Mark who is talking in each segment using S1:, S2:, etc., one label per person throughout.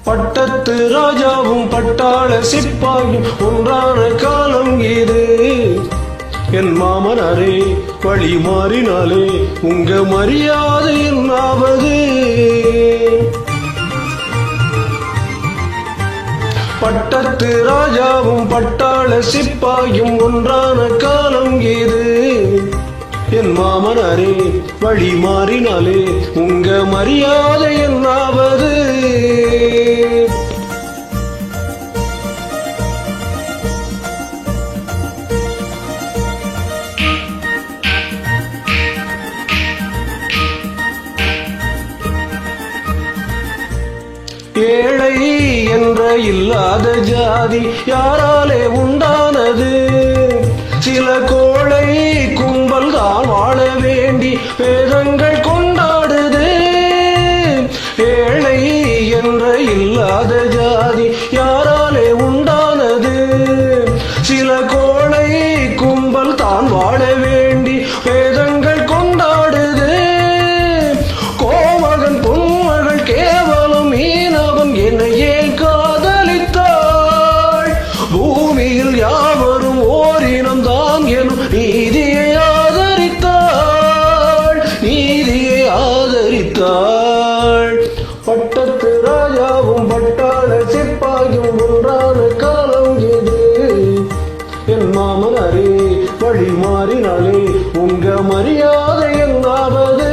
S1: பட்டத்து ராஜாவும் பட்டாள சிப்பாயும் ஒன்றான காலம் இது. என் மாமனாரே வழி மாறினாலே உங்க மரியாதை என்னாவது? பட்டத்து ராஜாவும் பட்டாள சிப்பாயும் ஒன்றான காலம் இது. என் மாமனாரே வழி மாறினாலே உங்க மரியாதை என்னாவது? ஏழை என்ற இல்லாத ஜாதி யாராலே உண்டானது? சில கோழை கும்பல் தான் வாழ வேண்டி வேதங்கள் கொண்டாடுது. ஏழை என்ற இல்லாத ஜாதி யாராலே உண்டானது? சில கோழை கும்பல் தான் வாழ வேண்டி வேதங்கள் கொண்டாடுது. கோமகன் பொன்மகள் கேவலம் மீனவன் என்னையே காதலித்தாள். பூமியில் யாவரும் ஓரினம் தான் எனும் நீதியை ஆதரித்தாள், நீதியை ஆதரித்தாள். பட்டத்து ராஜாவும் பட்டாள சிப்பாயும் ஒன்றான காலம் இது. என் மாமனாரே வழி மாறினாலே உங்க மரியாதை என்னாவது?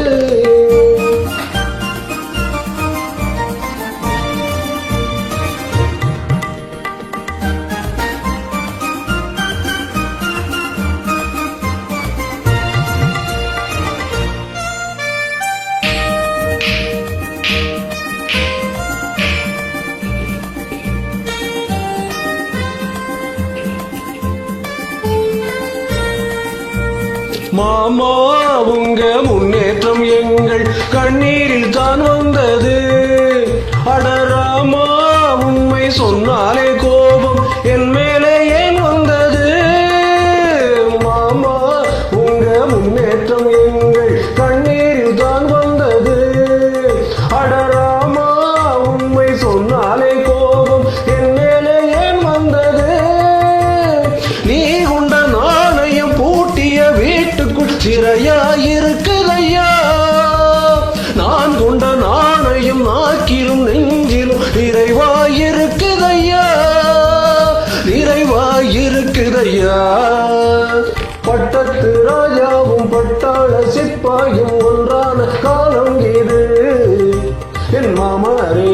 S1: மாமா உங்க முன்னேற்றம் எங்கள் கண்ணீரில் தான் வந்தது. அடராமா உண்மை சொன்னாலே கோபம் என் மேலே ஏன் வந்தது? மாமா உங்க முன்னேற்றம் எங்கள் கண்ணீரில் தான் வந்தது. அடராமா உண்மை சொன்னாலே கோபம் என் மேலே ஏன் வந்தது? நீ உண்ட நாணயம் பூட்டிய வீட்டுக்குள் சிறையாயிருக்குதையா. நான் கொண்ட நாணயம் நாக்கிலும் நெஞ்சிலும் நிறைவாயிருக்குதையா, நிறைவாயிருக்குதையா. பட்டத்து ராஜாவும் பட்டாள சிப்பாயும் ஒன்றான காலம் இது. என் மாமனாரே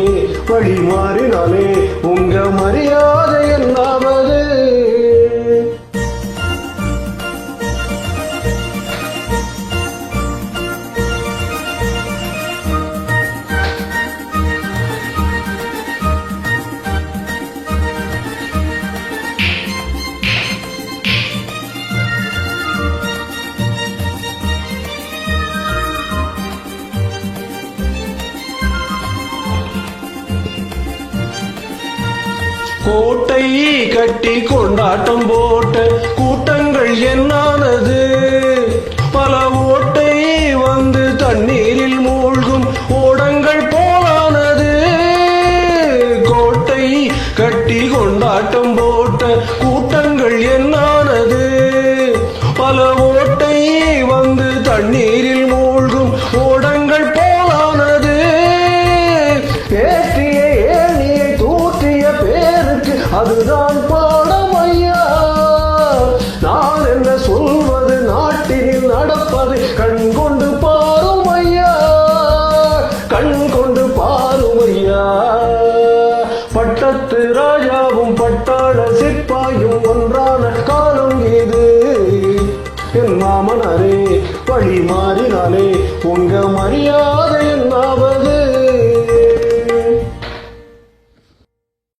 S1: வழி மாறினாலே உங்க மரியாதை என்னாவது? கோட்டை கட்டி கொண்டாட்டம் போட்ட கூட்டங்கள் என்னானது? பல ஓட்டை வந்து தண்ணீரில் மூழ்கும் ஓடங்கள்